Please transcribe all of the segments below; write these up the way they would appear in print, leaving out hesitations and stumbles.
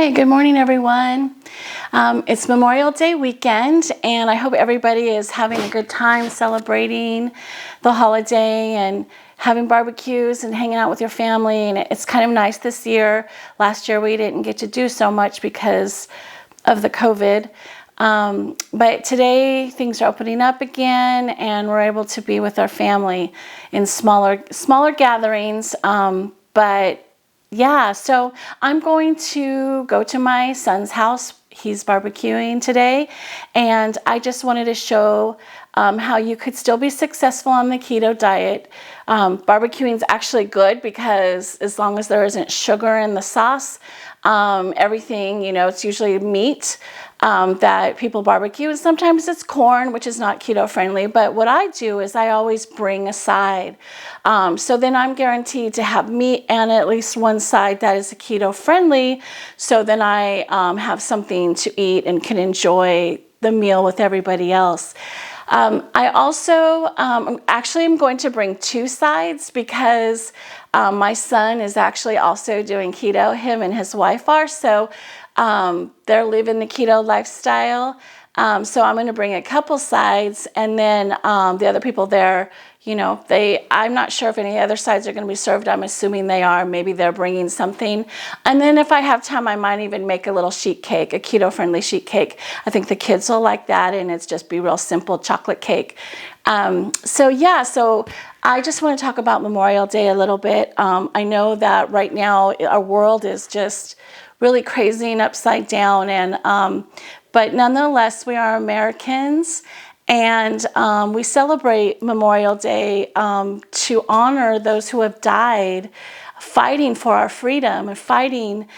Hi, good morning everyone. It's Memorial Day weekend and I hope everybody is having a good time celebrating the holiday and having barbecues and hanging out with your family. And it's kind of nice this year. Last year we didn't get to do so much because of the COVID. But today things are opening up again and we're able to be with our family in smaller gatherings. Yeah, so I'm going to go to my son's house. He's barbecuing today, and I just wanted to show how you could still be successful on the keto diet. Barbecuing is actually good because as long as there isn't sugar in the sauce, everything, it's usually meat that people barbecue, and sometimes it's corn, which is not keto friendly. But what I do is I always bring a side. So then I'm guaranteed to have meat and at least one side that is keto friendly. So then I have something to eat and can enjoy the meal with everybody else. I also actually am going to bring two sides because my son is actually also doing keto. Him and his wife are. So they're living the keto lifestyle. So I'm going to bring a couple sides, and then the other people there, I'm not sure if any other sides are going to be served. I'm assuming they are. Maybe they're bringing something. And then if I have time, I might even make a little sheet cake, a keto-friendly sheet cake. I think the kids will like that, and it's just be real simple chocolate cake. So I just want to talk about Memorial Day a little bit. I know that right now our world is just really crazy and upside down, but nonetheless, we are Americans, and we celebrate Memorial Day to honor those who have died fighting for our freedom and fighting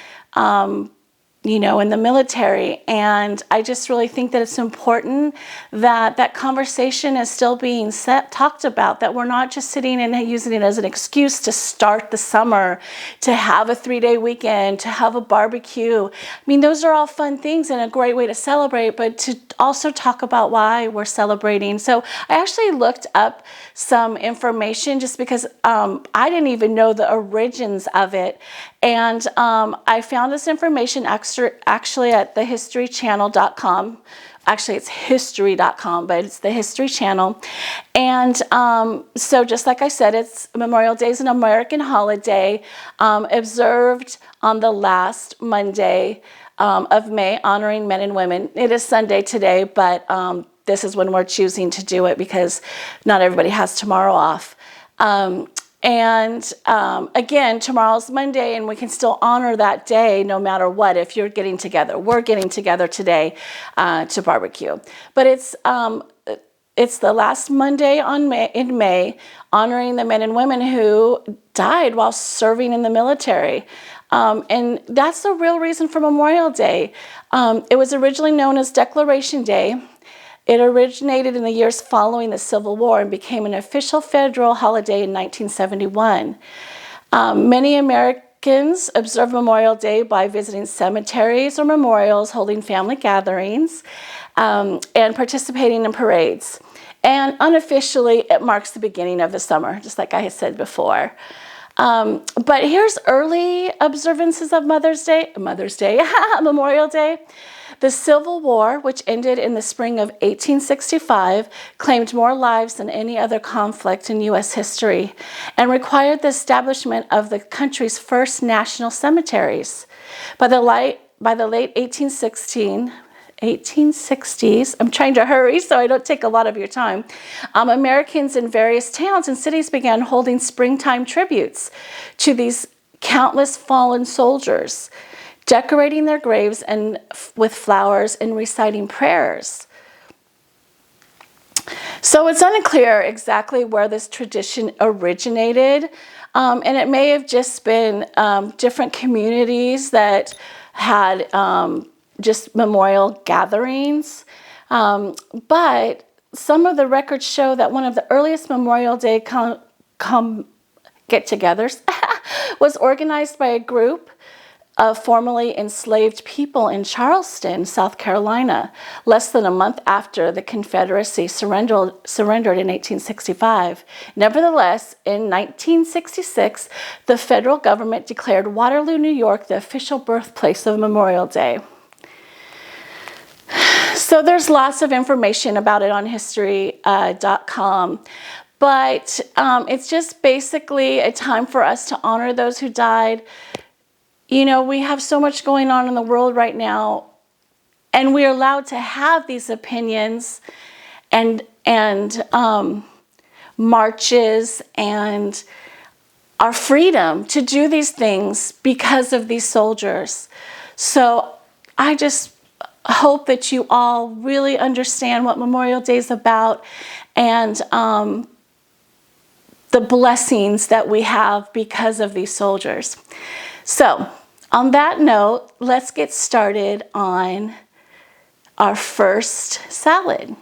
in the military. And I just really think that it's important that that conversation is still being talked about, that we're not just sitting and using it as an excuse to start the summer, to have a 3-day weekend, to have a barbecue. I mean, those are all fun things and a great way to celebrate, but to also talk about why we're celebrating. So I actually looked up some information just because I didn't even know the origins of it. And I found this information actually at thehistorychannel.com. Actually, it's history.com, but it's the History Channel. And so just like I said, it's Memorial Day is an American holiday observed on the last Monday of May, honoring men and women. It is Sunday today, but this is when we're choosing to do it because not everybody has tomorrow off. Again, tomorrow's Monday, and we can still honor that day no matter what. If you're getting together, we're getting together today to barbecue. But it's the last Monday in May, honoring the men and women who died while serving in the military. And that's the real reason for Memorial Day. It was originally known as Declaration Day. It originated in the years following the Civil War and became an official federal holiday in 1971. Many Americans observe Memorial Day by visiting cemeteries or memorials, holding family gatherings, and participating in parades. And unofficially, it marks the beginning of the summer, just like I had said before. But here's early observances of Memorial Day. The Civil War, which ended in the spring of 1865, claimed more lives than any other conflict in U.S. history and required the establishment of the country's first national cemeteries. By the late 1860s, I'm trying to hurry so I don't take a lot of your time, Americans in various towns and cities began holding springtime tributes to these countless fallen soldiers, decorating their graves with flowers and reciting prayers. So it's unclear exactly where this tradition originated, and it may have just been different communities that had just memorial gatherings. But some of the records show that one of the earliest Memorial Day get-togethers was organized by a group of formerly enslaved people in Charleston, South Carolina, less than a month after the Confederacy surrendered in 1865. Nevertheless, in 1966, the federal government declared Waterloo, New York, the official birthplace of Memorial Day. So there's lots of information about it on history.com. But it's just basically a time for us to honor those who died. You know, we have so much going on in the world right now, and we're allowed to have these opinions and marches and our freedom to do these things because of these soldiers. So I just hope that you all really understand what Memorial Day is about and the blessings that we have because of these soldiers. So on that note, let's get started on our first salad.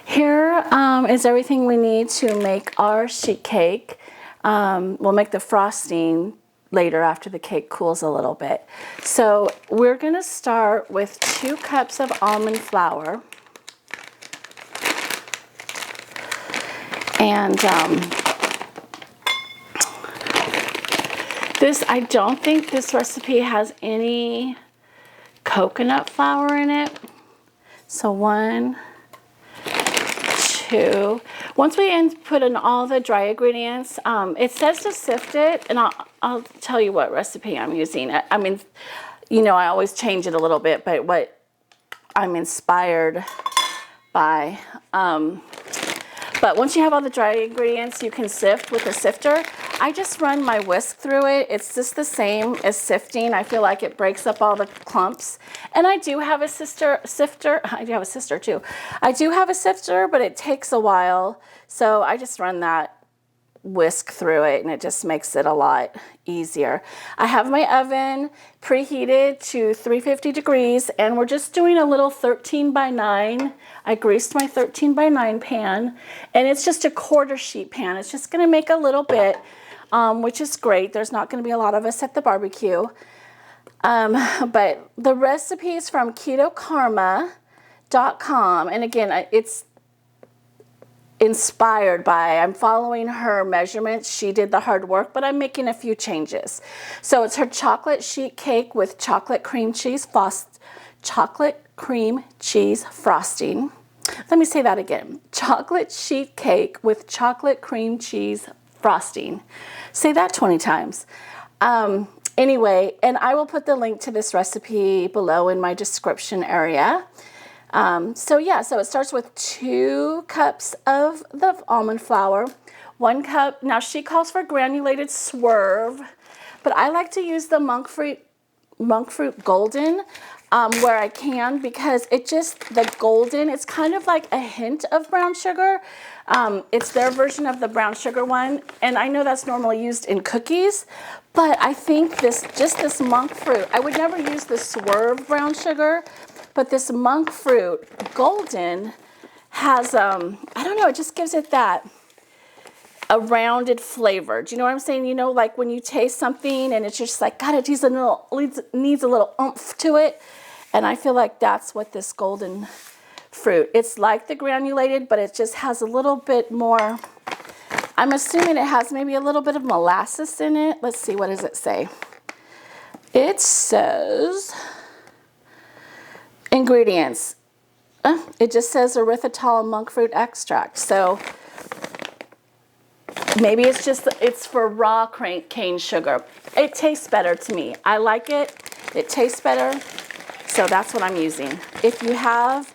Here is everything we need to make our sheet cake. We'll make the frosting later after the cake cools a little bit. So we're going to start with 2 cups of almond flour. And I don't think this recipe has any coconut flour in it. So 1, 2. Once we put in all the dry ingredients, it says to sift it, and I'll tell you what recipe I'm using. I mean, you know, I always change it a little bit, but what I'm inspired by. But once you have all the dry ingredients, you can sift with a sifter. I just run my whisk through it. It's just the same as sifting. I feel like it breaks up all the clumps. And I do have a sifter. I do have a sifter too. I do have a sifter, but it takes a while. So I just run that whisk through it, and it just makes it a lot easier. I have my oven preheated to 350 degrees, and we're just doing a little 13 by 9. I greased my 13 by 9 pan, and it's just a 1/4 sheet pan. It's just going to make a little bit, which is great. There's not going to be a lot of us at the barbecue. But the recipe is from KetoKarma.com, and again, it's inspired by, I'm following her measurements. She did the hard work, but I'm making a few changes. So it's her chocolate sheet cake with chocolate cream cheese frosting. Let me say that again. Chocolate sheet cake with chocolate cream cheese frosting. Say that 20 times. Anyway, and I will put the link to this recipe below in my description area. So it starts with 2 cups of the almond flour, 1 cup. Now she calls for granulated swerve, but I like to use the monk fruit golden where I can, because the golden, it's kind of like a hint of brown sugar. It's their version of the brown sugar one, and I know that's normally used in cookies, but I think this monk fruit, I would never use the swerve brown sugar. But this monk fruit golden has, I don't know, it just gives it a rounded flavor. Do you know what I'm saying? You know, like when you taste something and it's just like, God, it needs a little oomph to it. And I feel like that's what this golden fruit, it's like the granulated, but it just has a little bit more. I'm assuming it has maybe a little bit of molasses in it. Let's see, what does it say? It says ingredients. It just says erythritol and monk fruit extract. So maybe it's for raw cane sugar. It tastes better to me. I like it. It tastes better. So that's what I'm using. If you have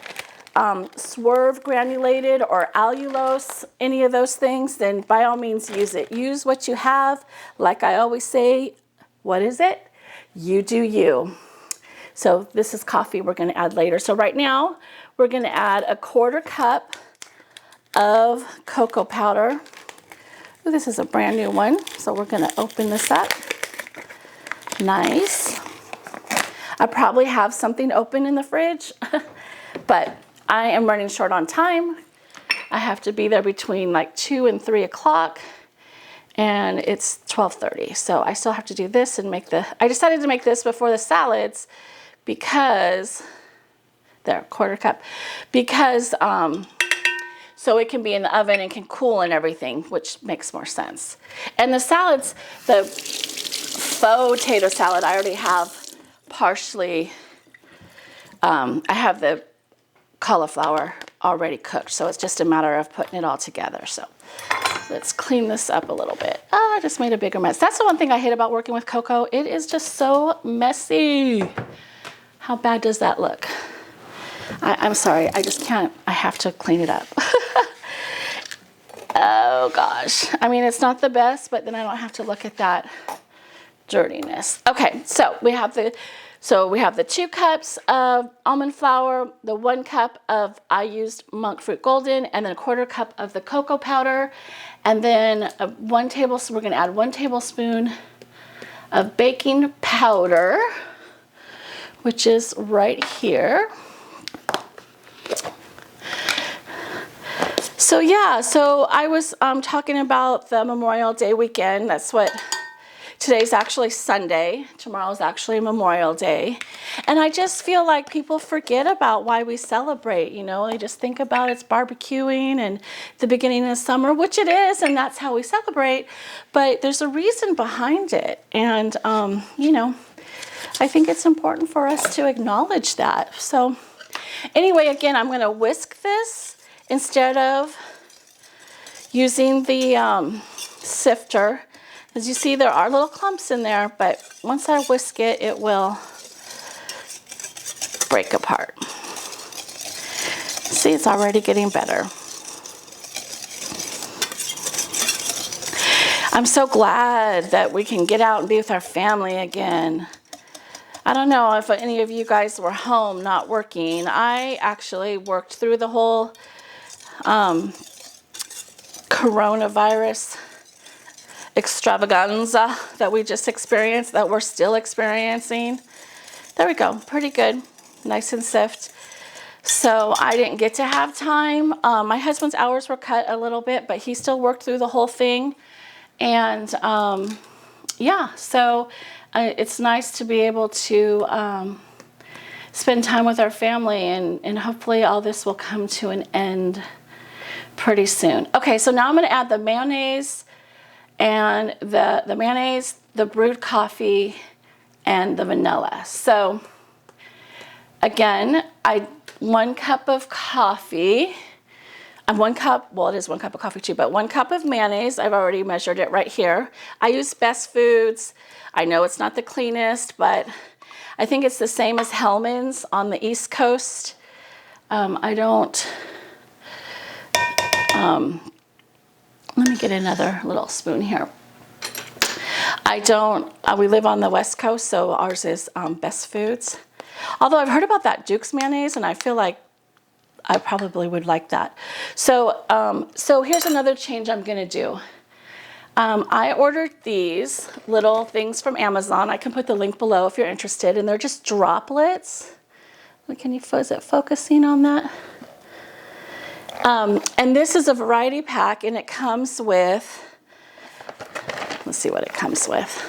swerve granulated or allulose, any of those things, then by all means use it. Use what you have. Like I always say, what is it? You do you. So this is coffee we're going to add later. So right now we're going to add a 1/4 cup of cocoa powder. Ooh, this is a brand new one. So we're going to open this up. Nice. I probably have something open in the fridge, but I am running short on time. I have to be there between like 2 and 3 o'clock. and it's 12:30. So I still have to do this and make I decided to make this before the salads because, there, 1/4 cup, because, so it can be in the oven and can cool and everything, which makes more sense. And the salads, the faux tater salad, I already have partially, I have the cauliflower already cooked, so it's just a matter of putting it all together. So let's clean this up a little bit. I just made a bigger mess. That's the one thing I hate about working with cocoa. It is just so messy. How bad does that look? I'm sorry, I just can't, I have to clean it up. Oh gosh. I mean, it's not the best, but then I don't have to look at that dirtiness. Okay, so we have the 2 cups of almond flour, the 1 cup of, I used monk fruit golden, and then 1/4 cup of the cocoa powder, and then we're gonna add 1 tablespoon of baking powder, which is right here. So yeah, so I was talking about the Memorial Day weekend. That's what, today's actually Sunday. Tomorrow's actually Memorial Day. And I just feel like people forget about why we celebrate, you know. They just think about it's barbecuing and the beginning of summer, which it is, and that's how we celebrate. But there's a reason behind it. And, you know, I think it's important for us to acknowledge that. So anyway, again, I'm going to whisk this instead of using the sifter. As you see, there are little clumps in there, but once I whisk it, it will break apart. See, it's already getting better. I'm so glad that we can get out and be with our family again. I don't know if any of you guys were home not working. I actually worked through the whole coronavirus extravaganza that we just experienced, that we're still experiencing. There we go, pretty good, nice and sift. So I didn't get to have time. My husband's hours were cut a little bit, but he still worked through the whole thing. And yeah, so it's nice to be able to spend time with our family, and hopefully all this will come to an end pretty soon. Okay, so now I'm going to add the mayonnaise and the mayonnaise, the brewed coffee, and the vanilla. So again, 1 cup of coffee, 1 cup, well, it is 1 cup of coffee too, but 1 cup of mayonnaise. I've already measured it right here. I use Best Foods. I know it's not the cleanest, but I think it's the same as Hellman's on the East Coast. Let me get another little spoon here. We live on the West Coast, so ours is Best Foods. Although I've heard about that Duke's mayonnaise, and I feel like I probably would like that. So, so here's another change I'm gonna do. I ordered these little things from Amazon. I can put the link below if you're interested, and they're just droplets. Is it focusing on that? And this is a variety pack, and it comes with, let's see what it comes with.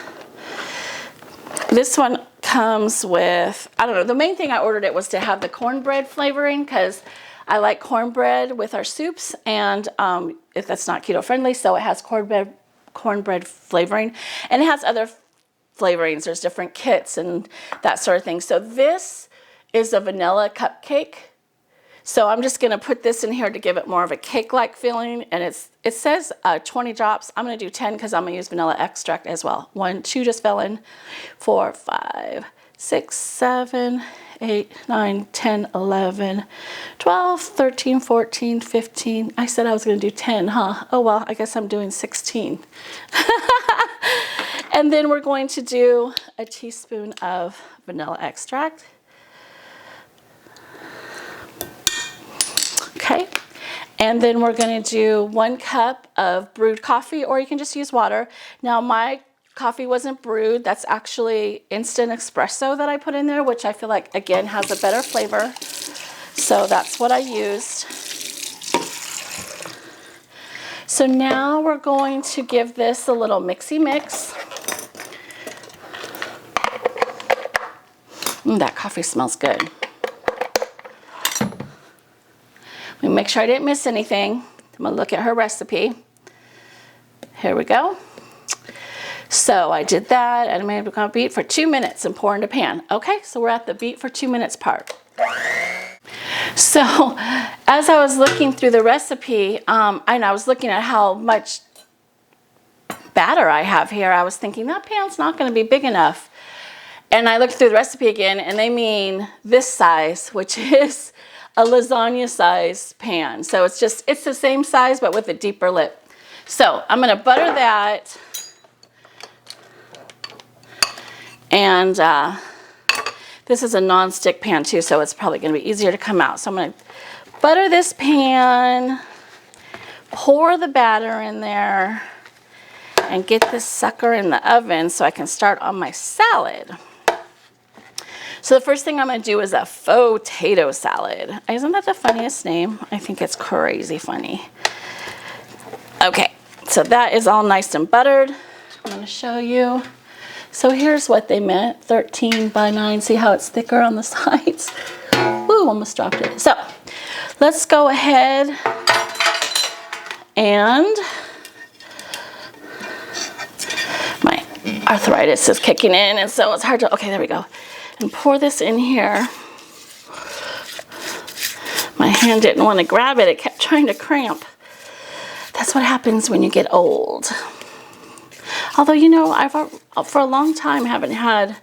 This one comes with, I don't know, the main thing I ordered it was to have the cornbread flavoring, because I like cornbread with our soups, and if that's not keto friendly, so it has cornbread flavoring, and it has other flavorings. There's different kits and that sort of thing. So this is a vanilla cupcake. So I'm just gonna put this in here to give it more of a cake-like feeling, and it says 20 drops. I'm gonna do 10 because I'm gonna use vanilla extract as well. 1, 2 just fell in, 4, 5, 6, 7, 8, 9, 10, 11, 12, 13, 14, 15. I said I was gonna do 10, huh? Oh well, I guess I'm doing 16. And then we're going to do a teaspoon of vanilla extract. Okay, and then we're going to do 1 cup of brewed coffee, or you can just use water. Now my coffee wasn't brewed. That's actually instant espresso that I put in there, which I feel like, again, has a better flavor. So that's what I used. So now we're going to give this a little mixy mix. That coffee smells good. Let me make sure I didn't miss anything. I'm gonna look at her recipe. Here we go. So I did that, and I'm gonna beat for 2 minutes and pour into pan. Okay, so we're at the beat for 2 minutes part. So as I was looking through the recipe, and I was looking at how much batter I have here, I was thinking that pan's not gonna be big enough. And I looked through the recipe again, and they mean this size, which is a lasagna size pan. So it's the same size, but with a deeper lip. So I'm gonna butter that. And this is a non-stick pan too, so it's probably gonna be easier to come out. So I'm gonna butter this pan, pour the batter in there, and get this sucker in the oven so I can start on my salad. So the first thing I'm gonna do is a faux tater salad. Isn't that the funniest name? I think it's crazy funny. Okay, so that is all nice and buttered. I'm gonna show you. So here's what they meant, 13 by 9. See how it's thicker on the sides? Ooh, almost dropped it. So let's go ahead and my arthritis is kicking in, and so it's hard to, okay, there we go. And pour this in here. My hand didn't want to grab it. It kept trying to cramp. That's what happens when you get old. Although, you know, I've for a long time haven't had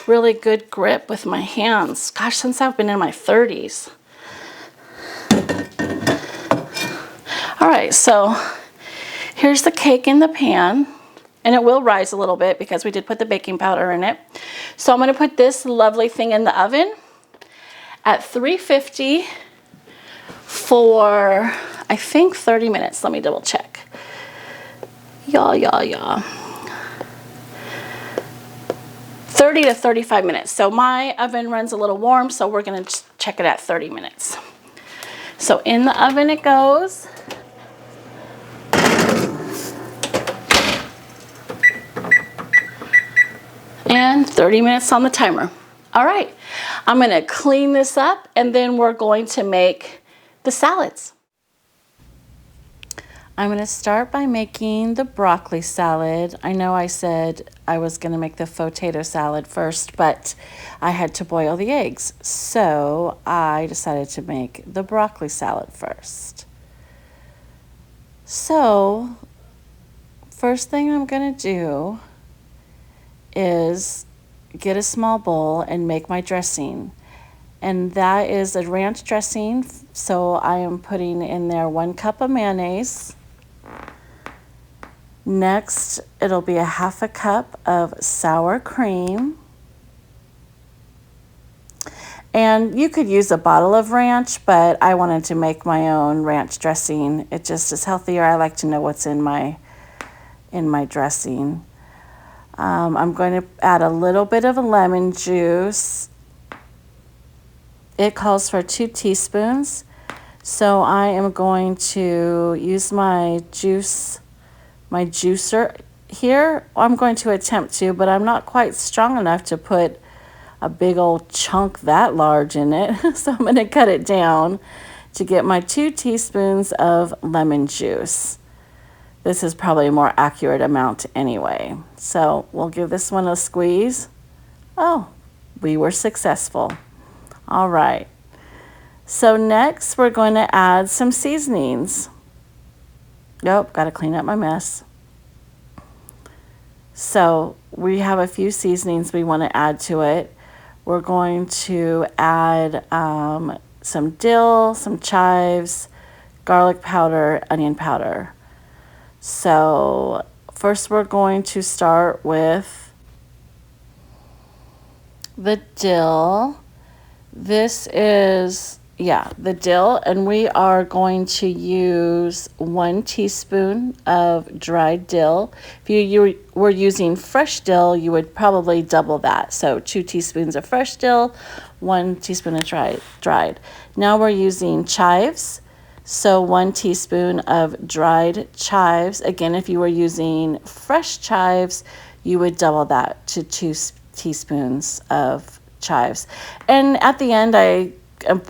really good grip with my hands. Gosh, since I've been in my 30s. All right, so here's the cake in the pan. And it will rise a little bit because we did put the baking powder in it. So I'm gonna put this lovely thing in the oven at 350 for, I think, 30 minutes. Let me double check. Yeah. 30 to 35 minutes. So my oven runs a little warm, so we're gonna check it at 30 minutes. So in the oven it goes. And 30 minutes on the timer. All right, I'm gonna clean this up, and then we're going to make the salads. I'm gonna start by making the broccoli salad. I know I said I was gonna make the faux tater salad first, but I had to boil the eggs. So I decided to make the broccoli salad first. So first thing I'm gonna do is get a small bowl and make my dressing. And that is a ranch dressing. So I am putting in there 1 cup of mayonnaise. Next, it'll be a 1/2 cup of sour cream. And you could use a bottle of ranch, but I wanted to make my own ranch dressing. It just is healthier. I like to know what's in my dressing. I'm going to add a little bit of lemon juice. It calls for 2 teaspoons. So I am going to use my juicer here. I'm going to attempt to, but I'm not quite strong enough to put a big old chunk that large in it. So I'm going to cut it down to get my 2 teaspoons of lemon juice. This is probably a more accurate amount anyway. So we'll give this one a squeeze. Oh, we were successful. All right. So next we're going to add some seasonings. Nope, got to clean up my mess. So we have a few seasonings we want to add to it. We're going to add some dill, some chives, garlic powder, onion powder. So first we're going to start with the dill. This is, the dill, and we are going to use 1 teaspoon of dried dill. If you were using fresh dill, you would probably double that. So 2 teaspoons of fresh dill, 1 teaspoon of dried. Now we're using chives. So 1 teaspoon of dried chives. Again, if you were using fresh chives, you would double that to 2 teaspoons of chives. And at the end, I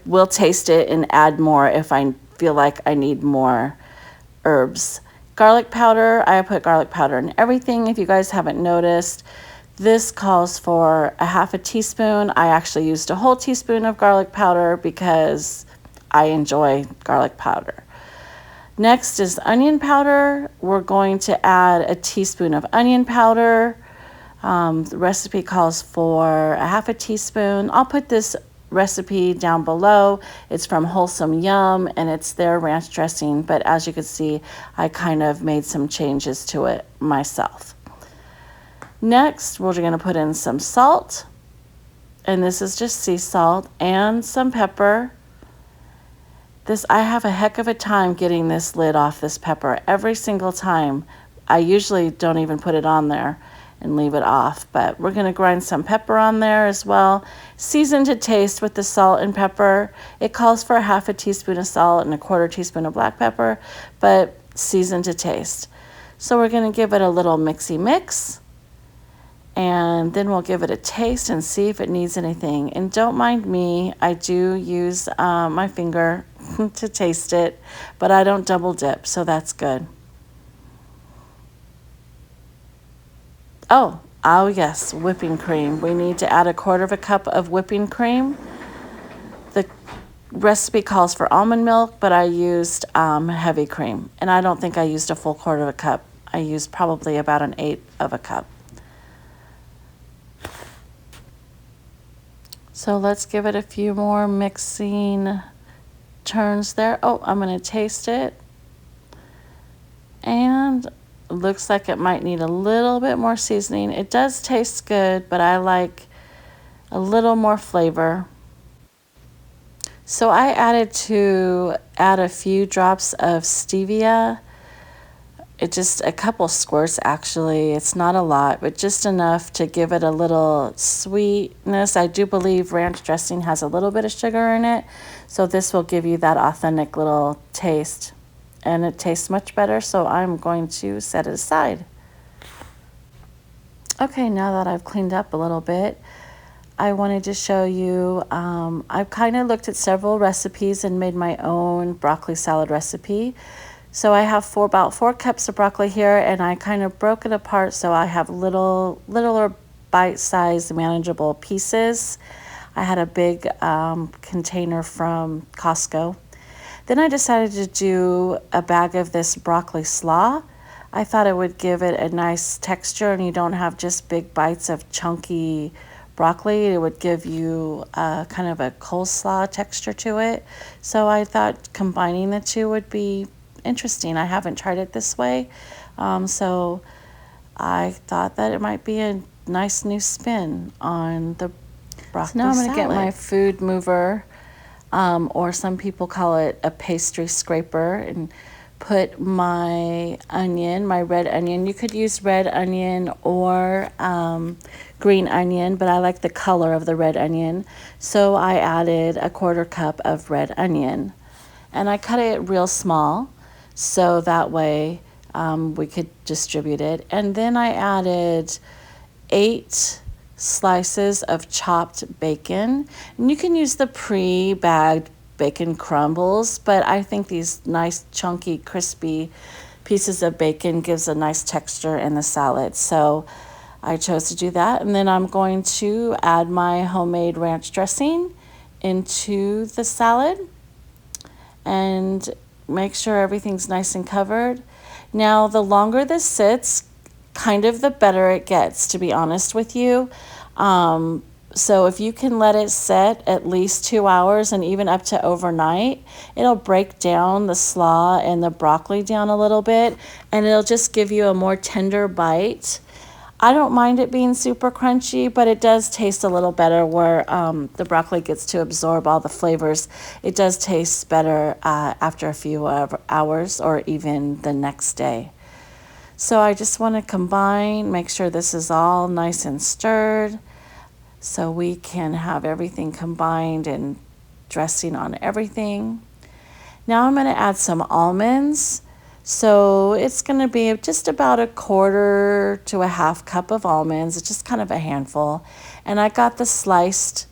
will taste it and add more if I feel like I need more herbs. Garlic powder, I put garlic powder in everything if you guys haven't noticed. This calls for a half a teaspoon. I actually used a whole teaspoon of garlic powder because I enjoy garlic powder. Next is onion powder. We're going to add a teaspoon of onion powder. The recipe calls for a half a teaspoon. I'll put this recipe down below. It's from Wholesome Yum and it's their ranch dressing, but as you can see, I kind of made some changes to it myself. Next, we're going to put in some salt, and this is just sea salt, and some pepper. I have a heck of a time getting this lid off this pepper every single time. I usually don't even put it on there and leave it off, but we're going to grind some pepper on there as well. Season to taste with the salt and pepper. It calls for a half a teaspoon of salt and a 1/4 teaspoon of black pepper, but season to taste. So we're going to give it a little mixy mix, and then we'll give it a taste and see if it needs anything. And don't mind me, I do use my finger to taste it, but I don't double dip, so that's good. Oh yes, whipping cream. We need to add a 1/4 cup of whipping cream. The recipe calls for almond milk, but I used heavy cream, and I don't think I used a full 1/4 cup. I used probably about 1/8 cup. So let's give it a few more mixing turns there. Oh, I'm going to taste it. And it looks like it might need a little bit more seasoning. It does taste good, but I like a little more flavor. So I add a few drops of stevia. Just a couple squirts actually. It's not a lot, but just enough to give it a little sweetness. I do believe ranch dressing has a little bit of sugar in it, so this will give you that authentic little taste. And it tastes much better, so I'm going to set it aside. Okay, now that I've cleaned up a little bit, I wanted to show you, I've kind of looked at several recipes and made my own broccoli salad recipe. So I have about 4 cups of broccoli here, and I kind of broke it apart so I have littler bite-sized manageable pieces. I had a big container from Costco. Then I decided to do a bag of this broccoli slaw. I thought it would give it a nice texture and you don't have just big bites of chunky broccoli. It would give you kind of a coleslaw texture to it. So I thought combining the two would be interesting. I haven't tried it this way, so I thought that it might be a nice new spin on the broccoli salad. So now I'm going to get my food mover, or some people call it a pastry scraper, and put my onion, my red onion. You could use red onion or green onion, but I like the color of the red onion. So I added a 1/4 cup of red onion, and I cut it real small, so that way we could distribute it. And then I added 8 slices of chopped bacon. And you can use the pre-bagged bacon crumbles, but I think these nice chunky crispy pieces of bacon gives a nice texture in the salad. So I chose to do that. And then I'm going to add my homemade ranch dressing into the salad and make sure everything's nice and covered. Now, the longer this sits, kind of the better it gets, to be honest with you. So if you can let it set at least 2 hours and even up to overnight, it'll break down the slaw and the broccoli down a little bit, and it'll just give you a more tender bite. I don't mind it being super crunchy, but it does taste a little better where the broccoli gets to absorb all the flavors. It does taste better after a few hours or even the next day. So I just want to combine, make sure this is all nice and stirred so we can have everything combined and dressing on everything. Now I'm going to add some almonds. So it's going to be just about 1/4 to 1/2 cup of almonds. It's just kind of a handful. And I got the sliced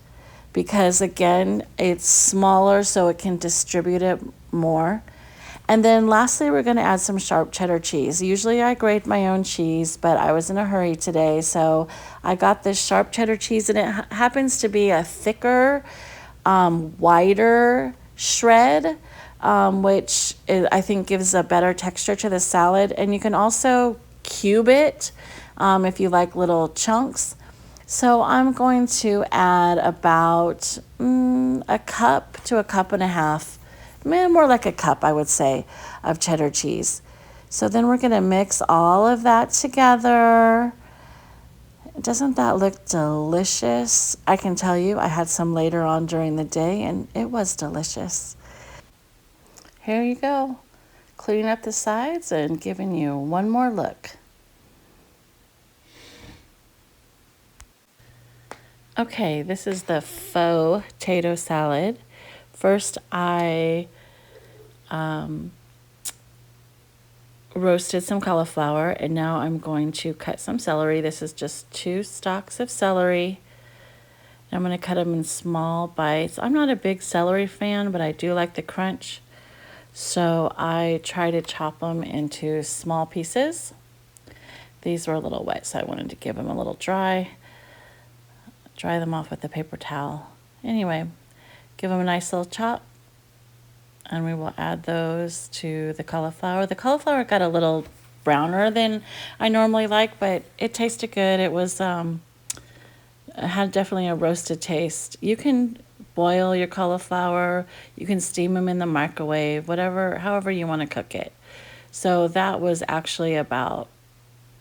because, again, it's smaller so it can distribute it more. And then lastly, we're going to add some sharp cheddar cheese. Usually I grate my own cheese, but I was in a hurry today, so I got this sharp cheddar cheese, and it happens to be a thicker, wider shred, which I think gives a better texture to the salad. And you can also cube it if you like little chunks. So I'm going to add about 1 cup to 1.5 cups, more like 1 cup, I would say, of cheddar cheese. So then we're going to mix all of that together. Doesn't that look delicious? I can tell you, I had some later on during the day, and it was delicious. Here you go, cleaning up the sides and giving you one more look. Okay, this is the faux tater salad. First, I roasted some cauliflower, and now I'm going to cut some celery. This is just 2 stalks of celery. I'm going to cut them in small bites. I'm not a big celery fan, but I do like the crunch. So I try to chop them into small pieces. These were a little wet, so I wanted to give them a little dry them off with a paper towel. Anyway, give them a nice little chop, and we will add those to the cauliflower. The cauliflower got a little browner than I normally like, but it tasted good. It was it had definitely a roasted taste. You can boil your cauliflower, you can steam them in the microwave, however you want to cook it. So that was actually about,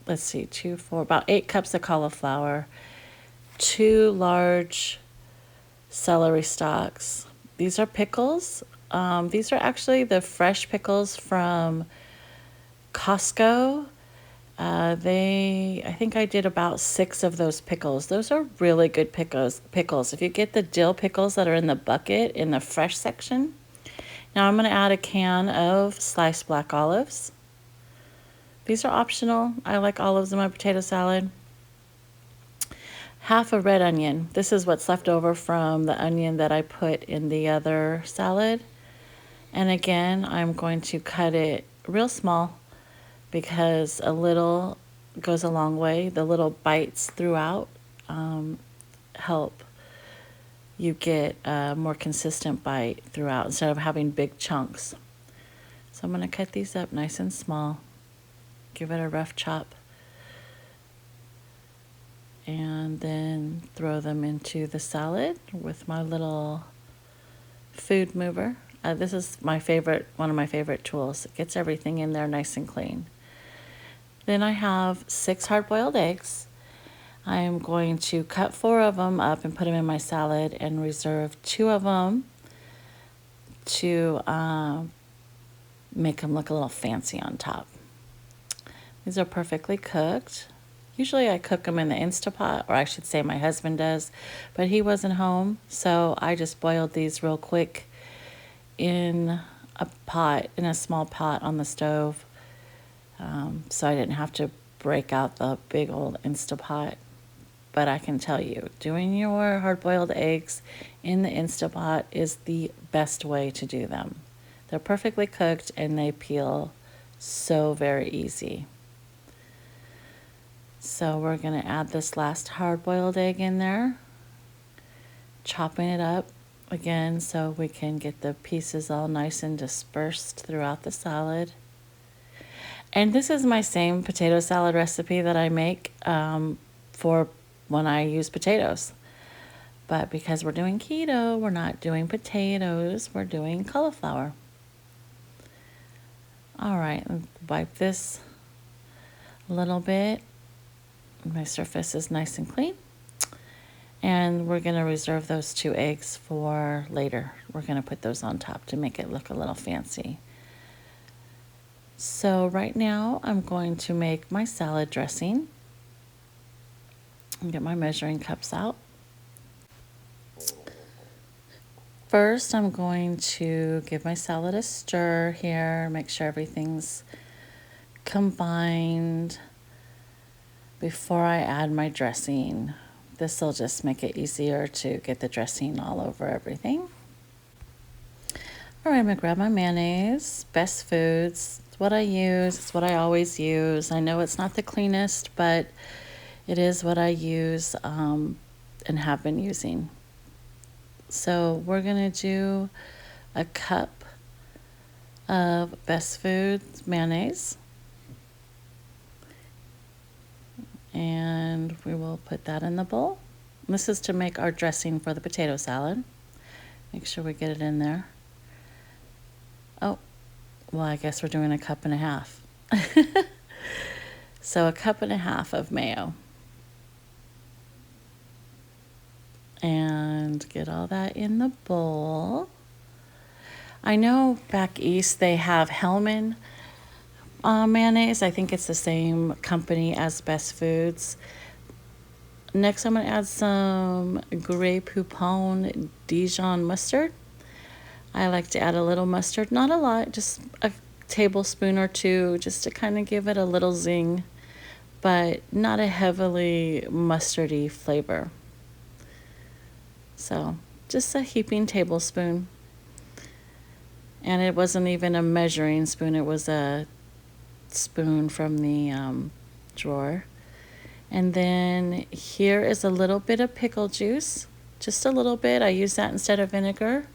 let's see, about 8 cups of cauliflower, 2 large celery stalks. These are pickles. These are actually the fresh pickles from Costco. I think I did about 6 of those pickles. Those are really good pickles. If you get the dill pickles that are in the bucket in the fresh section. Now I'm going to add a can of sliced black olives. These are optional. I like olives in my potato salad. Half a red onion. This is what's left over from the onion that I put in the other salad. And again, I'm going to cut it real small because a little goes a long way. The little bites throughout help you get a more consistent bite throughout instead of having big chunks. So I'm going to cut these up nice and small. Give it a rough chop. And then throw them into the salad with my little food mover. This is one of my favorite tools. It gets everything in there nice and clean. Then I have 6 hard-boiled eggs. I am going to cut 4 of them up and put them in my salad and reserve 2 of them to make them look a little fancy on top. These are perfectly cooked. Usually I cook them in the Instapot, or I should say my husband does, but he wasn't home, so I just boiled these real quick in a small pot on the stove, so I didn't have to break out the big old Instapot. But I can tell you, doing your hard-boiled eggs in the Instapot is the best way to do them. They're perfectly cooked and they peel so very easy. So we're going to add this last hard-boiled egg in there, chopping it up again so we can get the pieces all nice and dispersed throughout the salad. And this is my same potato salad recipe that I make for when I use potatoes. But because we're doing keto, we're not doing potatoes, we're doing cauliflower. All right, wipe this a little bit. My surface is nice and clean. And we're going to reserve those 2 eggs for later. We're going to put those on top to make it look a little fancy. So right now I'm going to make my salad dressing. Get my measuring cups out. first I'm going to give my salad a stir here, make sure everything's combined before I add my dressing. This will just make it easier to get the dressing all over everything. All right, I'm gonna grab my mayonnaise, Best Foods. It's what I use, it's what I always use. I know it's not the cleanest, but it is what I use and have been using. So we're gonna do a cup of Best Foods mayonnaise. And we will put that in the bowl. This is to make our dressing for the potato salad. Make sure we get it in there. Oh, well, I guess we're doing a cup and a half. So a cup and a half of mayo. And get all that in the bowl. I know back east they have Hellman mayonnaise. I think it's the same company as Best Foods. Next, I'm going to add some Grey Poupon Dijon mustard. I like to add a little mustard, not a lot, just a tablespoon or two, just to kind of give it a little zing, but not a heavily mustardy flavor. So just a heaping tablespoon. And it wasn't even a measuring spoon, it was a spoon from the drawer. And then here is a little bit of pickle juice, just a little bit. I use that instead of vinegar.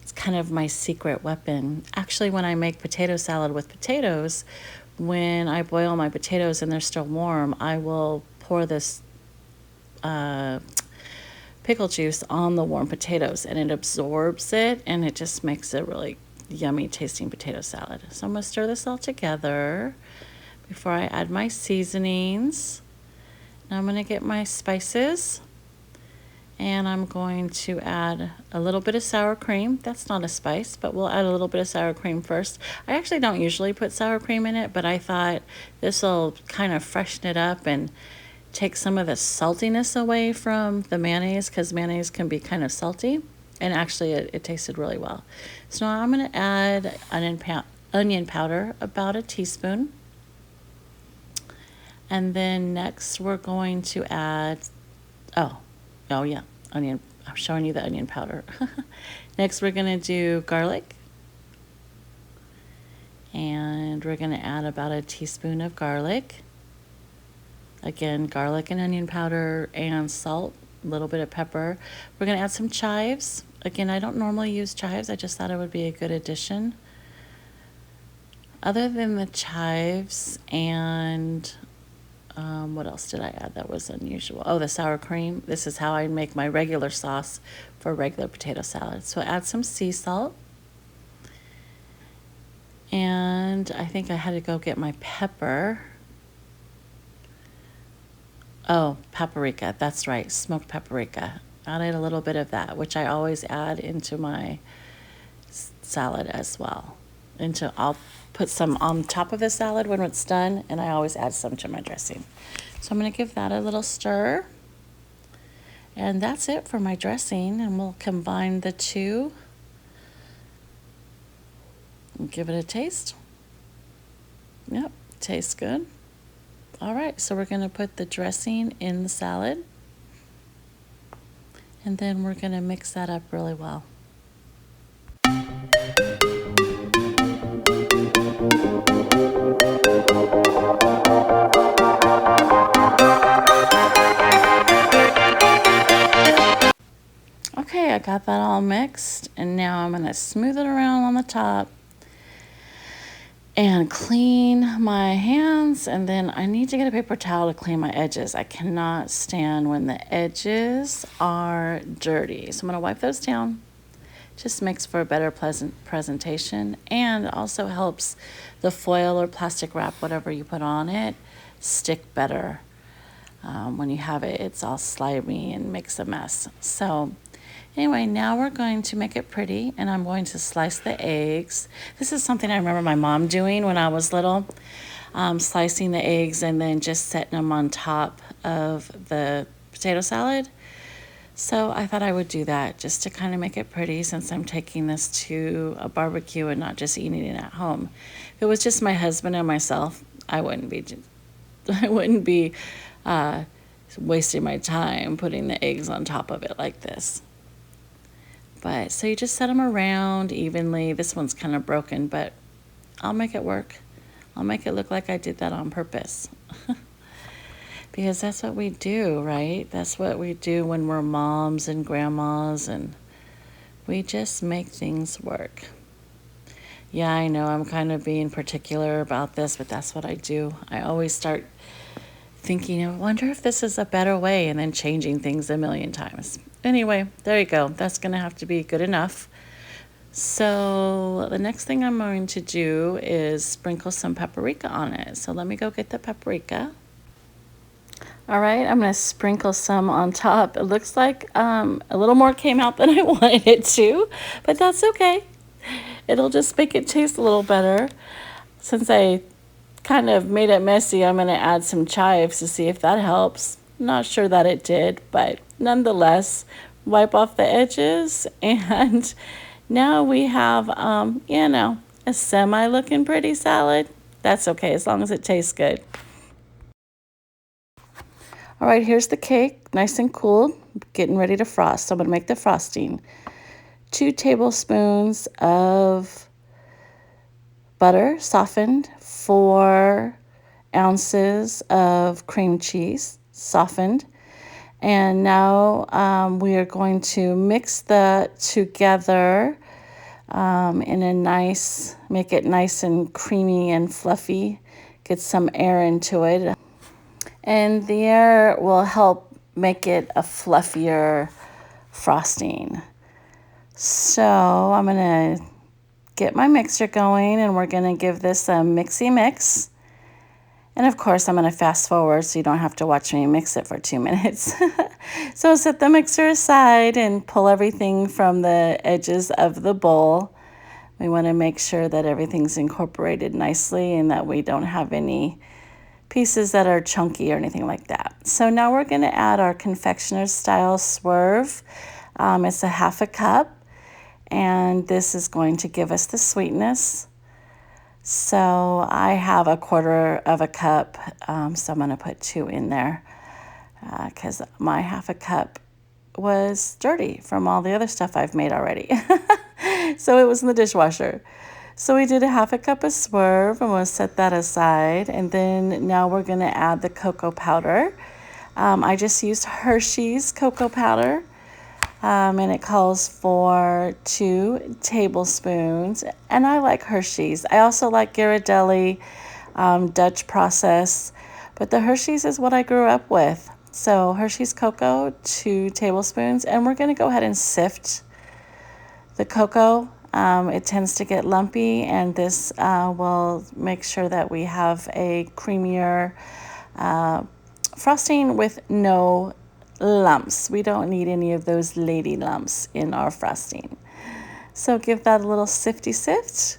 It's kind of my secret weapon. Actually, when I make potato salad with potatoes, when I boil my potatoes and they're still warm, I will pour this pickle juice on the warm potatoes, and it absorbs it, and it just makes a really yummy tasting potato salad. So I'm going to stir this all together before I add my seasonings. Now I'm going to get my spices, and I'm going to add a little bit of sour cream. That's not a spice, but we'll add a little bit of sour cream first. I actually don't usually put sour cream in it, but I thought this will kind of freshen it up and take some of the saltiness away from the mayonnaise, because mayonnaise can be kind of salty, and actually it tasted really well. So now I'm going to add onion powder, about a teaspoon. And then next we're going to add, oh yeah, onion. I'm showing you the onion powder. Next we're going to do garlic. And we're going to add about a teaspoon of garlic. Again, garlic and onion powder and salt, a little bit of pepper. We're going to add some chives. Again, I don't normally use chives. I just thought it would be a good addition. Other than the chives and what else did I add that was unusual? Oh, the sour cream. This is how I make my regular sauce for regular potato salad. So add some sea salt. And I think I had to go get my pepper. Oh, paprika. That's right. Smoked paprika. Added a little bit of that, which I always add into my salad as well. I'll put some on top of the salad when it's done, and I always add some to my dressing. So I'm going to give that a little stir. And that's it for my dressing, and we'll combine the two and give it a taste. Yep, tastes good. All right, so we're going to put the dressing in the salad, and then we're going to mix that up really well. Okay, I got that all mixed, and now I'm going to smooth it around on the top and clean my hands, and then I need to get a paper towel to clean my edges. I cannot stand when the edges are dirty. So I'm going to wipe those down. Just makes for a better pleasant presentation, and also helps the foil or plastic wrap, whatever you put on it, stick better. When you have it, it's all slimy and makes a mess. So anyway, now we're going to make it pretty, and I'm going to slice the eggs. This is something I remember my mom doing when I was little, slicing the eggs and then just setting them on top of the potato salad. So I thought I would do that just to kind of make it pretty, since I'm taking this to a barbecue and not just eating it at home. If it was just my husband and myself, I wouldn't be I wouldn't be wasting my time putting the eggs on top of it like this. But so you just set them around evenly. This one's kind of broken, but I'll make it work. I'll make it look like I did that on purpose. Because that's what we do, right? That's what we do when we're moms and grandmas, and we just make things work. Yeah, I know I'm kind of being particular about this, but that's what I do. I always start thinking, I wonder if this is a better way, and then changing things a million times. Anyway, there you go. That's going to have to be good enough. So the next thing I'm going to do is sprinkle some paprika on it. So let me go get the paprika. All right, I'm going to sprinkle some on top. It looks like a little more came out than I wanted it to, but that's okay. It'll just make it taste a little better. Since I kind of made it messy, I'm going to add some chives to see if that helps. Not sure that it did, but nonetheless, wipe off the edges, and now we have, a semi-looking pretty salad. That's okay, as long as it tastes good. All right, here's the cake, nice and cool, getting ready to frost. So I'm going to make the frosting. 2 tablespoons of butter, softened. 4 ounces of cream cheese, softened. And now we are going to mix that together in a nice, make it nice and creamy and fluffy. Get some air into it. And the air will help make it a fluffier frosting. So I'm going to get my mixer going, and we're going to give this a mixy mix. And of course, I'm going to fast forward so you don't have to watch me mix it for 2 minutes. So set the mixer aside and pull everything from the edges of the bowl. We want to make sure that everything's incorporated nicely and that we don't have any pieces that are chunky or anything like that. So now we're going to add our confectioner's style swerve. It's a 1/2 cup, and this is going to give us the sweetness. So I have 1/4 cup, so I'm going to put 2 in there because my 1/2 cup was dirty from all the other stuff I've made already. So it was in the dishwasher. So we did a 1/2 cup of swerve, and we'll set that aside. And then now we're going to add the cocoa powder. I just used Hershey's cocoa powder. And it calls for 2 tablespoons. And I like Hershey's. I also like Ghirardelli, Dutch process. But the Hershey's is what I grew up with. So Hershey's cocoa, 2 tablespoons. And we're going to go ahead and sift the cocoa. It tends to get lumpy, and this will make sure that we have a creamier frosting with no lumps. We don't need any of those lady lumps in our frosting. So give that a little sifty sift.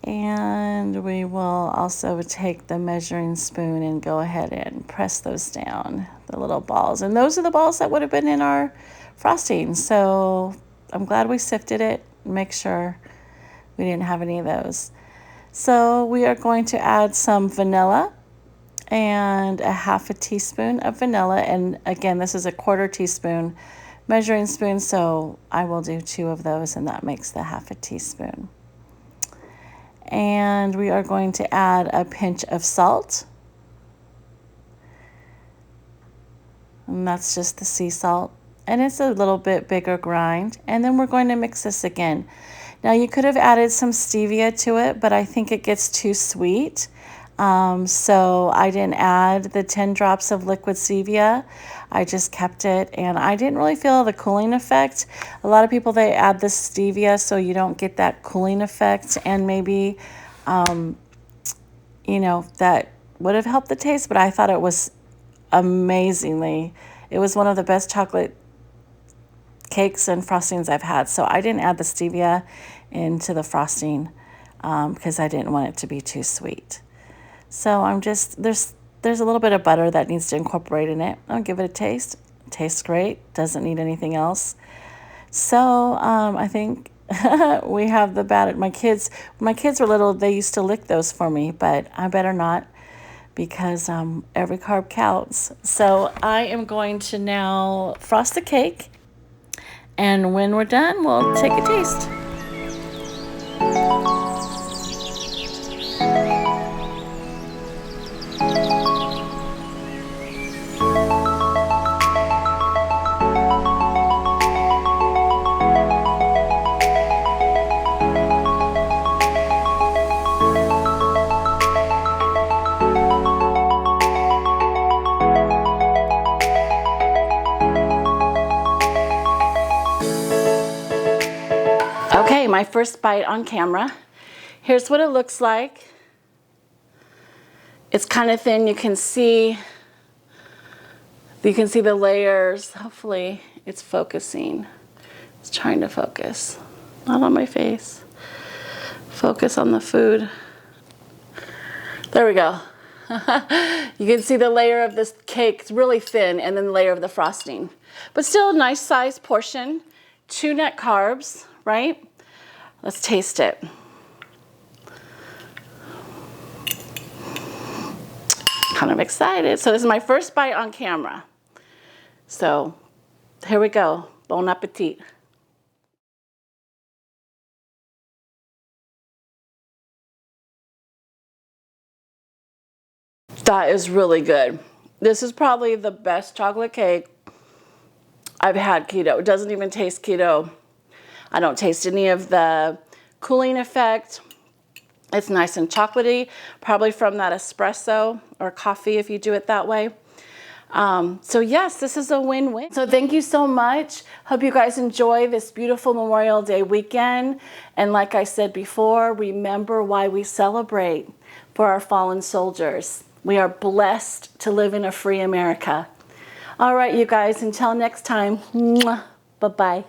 And we will also take the measuring spoon and go ahead and press those down, the little balls. And those are the balls that would have been in our frosting. So I'm glad we sifted it. Make sure we didn't have any of those. So we are going to add some vanilla and a 1/2 teaspoon of vanilla. And again, this is a 1/4 teaspoon measuring spoon, so I will do 2 of those, and that makes the 1/2 teaspoon. And we are going to add a pinch of salt. And that's just the sea salt. And it's a little bit bigger grind. And then we're going to mix this again. Now you could have added some stevia to it, but I think it gets too sweet. So I didn't add the 10 drops of liquid stevia. I just kept it, and I didn't really feel the cooling effect. A lot of people, they add the stevia so you don't get that cooling effect, and maybe, that would have helped the taste, but I thought it was amazingly, it was one of the best chocolate cakes and frostings I've had. So I didn't add the stevia into the frosting because I didn't want it to be too sweet. So I'm just, there's a little bit of butter that needs to incorporate in it. I'll give it a taste. tastes great, doesn't need anything else. So I think we have the batter. My kids, when my kids were little, they used to lick those for me, but I better not, because every carb counts. So I am going to now frost the cake, and when we're done, we'll take a taste. Okay, my first bite on camera. Here's what it looks like. It's kind of thin. You can see the layers. Hopefully it's focusing. It's trying to focus. Not on my face. Focus on the food. There we go. You can see the layer of this cake. It's really thin, and then the layer of the frosting. But still a nice sized portion. 2 net carbs, right? Let's taste it. Kind of excited. So this is my first bite on camera. So here we go. Bon appetit. That is really good. This is probably the best chocolate cake I've had keto. It doesn't even taste keto. I don't taste any of the cooling effect. It's nice and chocolatey, probably from that espresso or coffee if you do it that way. So yes, this is a win-win. So thank you so much. Hope you guys enjoy this beautiful Memorial Day weekend. And like I said before, remember why we celebrate: for our fallen soldiers. We are blessed to live in a free America. All right, you guys, until next time, bye-bye.